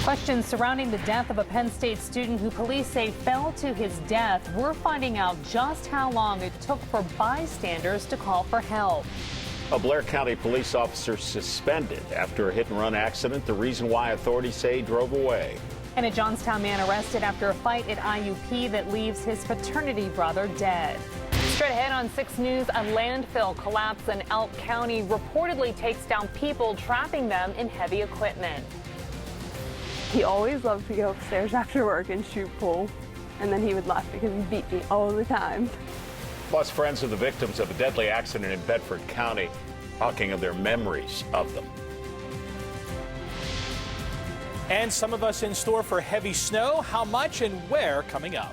Questions surrounding the death of a Penn State student who police say fell to his death. We're finding out just how long it took for bystanders to call for help. A Blair County police officer suspended after a hit-and-run accident. The reason why authorities say he drove away. And a Johnstown man arrested after a fight at IUP that leaves his fraternity brother dead. Straight ahead on 6 News, a landfill collapse in Elk County reportedly takes down people, trapping them in heavy equipment. He always loved to go upstairs after work and shoot pool, and then he would laugh because he beat me all the time. Plus, friends of the victims of a deadly accident in Bedford County talking of their memories of them. And some of us in store for heavy snow. How much and where coming up?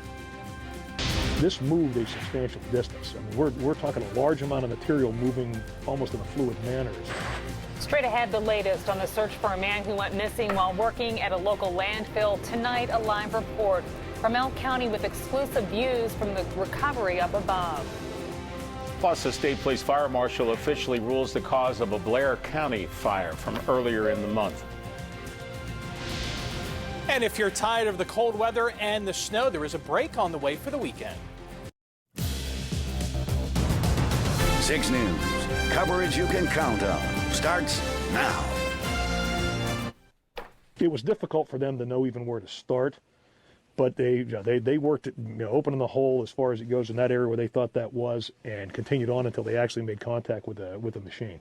This moved a substantial distance. I mean, we're talking a large amount of material moving almost in a fluid manner. Straight ahead, the latest on the search for a man who went missing while working at a local landfill. Tonight, a live report from Elk County with exclusive views from the recovery up above. Plus, the state police fire marshal officially rules the cause of a Blair County fire from earlier in the month. And if you're tired of the cold weather and the snow, there is a break on the way for the weekend. 6 News. Coverage you can count on. Starts now. It was difficult for them to know even where to start, but they worked at opening the hole as far as it goes in that area where they thought that was, and continued on until they actually made contact with the machine.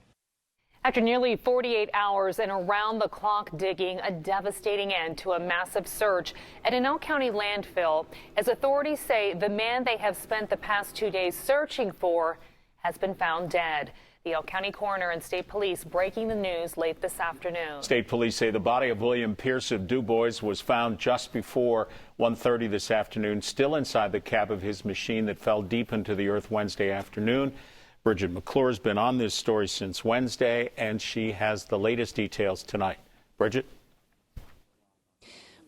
After nearly 48 hours and around-the-clock digging, a devastating end to a massive search at an Elk County landfill, as authorities say the man they have spent the past 2 days searching for has been found dead. The Elk County coroner and state police breaking the news late this afternoon. State police say the body of William Pierce of DuBois was found just before 1:30 this afternoon, still inside the cab of his machine that fell deep into the earth Wednesday afternoon. Bridget McClure has been on this story since Wednesday, and she has the latest details tonight. Bridget?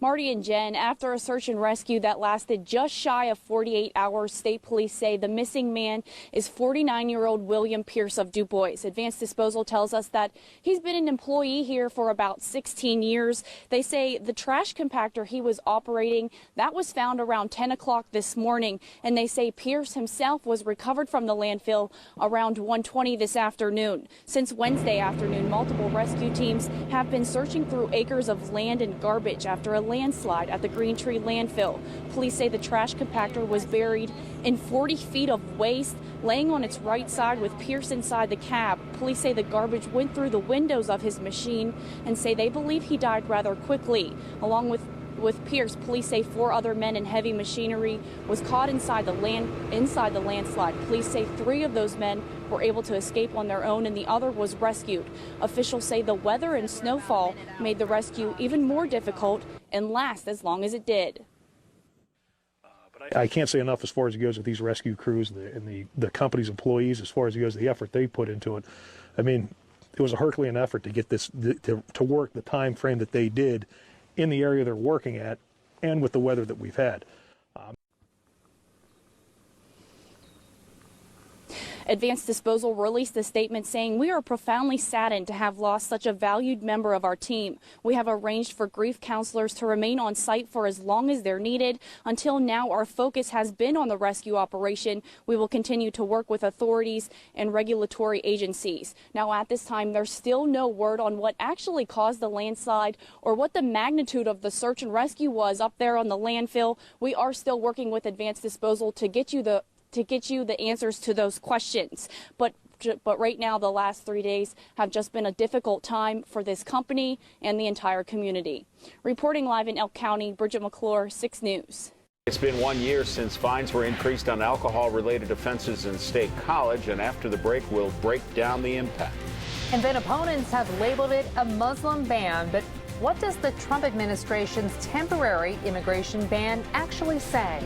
Marty and Jen, after a search and rescue that lasted just shy of 48 hours, state police say the missing man is 49-year-old William Pierce of DuBois. Advanced Disposal tells us that he's been an employee here for about 16 years. They say the trash compactor he was operating, that was found around 10 o'clock this morning. And they say Pierce himself was recovered from the landfill around 1:20 this afternoon. Since Wednesday afternoon, multiple rescue teams have been searching through acres of land and garbage after a landslide at the Green Tree landfill. Police say the trash compactor was buried in 40 feet of waste, laying on its right side with Pierce inside the cab. Police say the garbage went through the windows of his machine and say they believe he died rather quickly. Along with Pierce, police say 4 other men in heavy machinery was caught inside the landslide. Police say 3 of those men were able to escape on their own and the other was rescued. Officials say the weather and snowfall made the rescue even more difficult and last as long as it did. I can't say enough as far as it goes with these rescue crews and the company's employees, as far as it goes, the effort they put into it. I mean, it was a Herculean effort to get this to work the time frame that they did in the area they're working at and with the weather that we've had. Advanced Disposal released a statement saying, "We are profoundly saddened to have lost such a valued member of our team. We have arranged for grief counselors to remain on site for as long as they're needed. Until now, our focus has been on the rescue operation. We will continue to work with authorities and regulatory agencies." Now, at this time, there's still no word on what actually caused the landslide or what the magnitude of the search and rescue was up there on the landfill. We are still working with Advanced Disposal to get you the answers to those questions. But right now, the last 3 days have just been a difficult time for this company and the entire community. Reporting live in Elk County, Bridget McClure, 6 News. It's been 1 year since fines were increased on alcohol-related offenses in State College, and after the break, we'll break down the impact. And then opponents have labeled it a Muslim ban, but what does the Trump administration's temporary immigration ban actually say?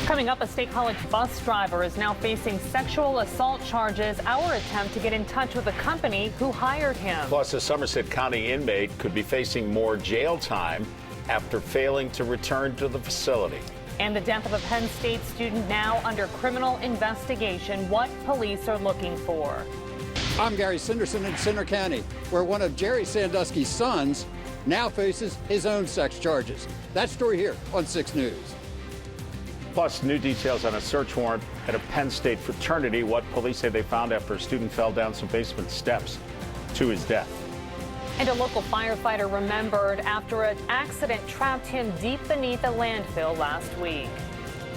Coming up, a State College bus driver is now facing sexual assault charges. Our attempt to get in touch with the company who hired him. Plus, a Somerset County inmate could be facing more jail time after failing to return to the facility. And the death of a Penn State student now under criminal investigation. What police are looking for. I'm Gary Sinderson in Center County, where one of Jerry Sandusky's sons now faces his own sex charges. That story here on 6 News. Plus, new details on a search warrant at a Penn State fraternity, what police say they found after a student fell down some basement steps to his death. And a local firefighter remembered after an accident trapped him deep beneath a landfill last week.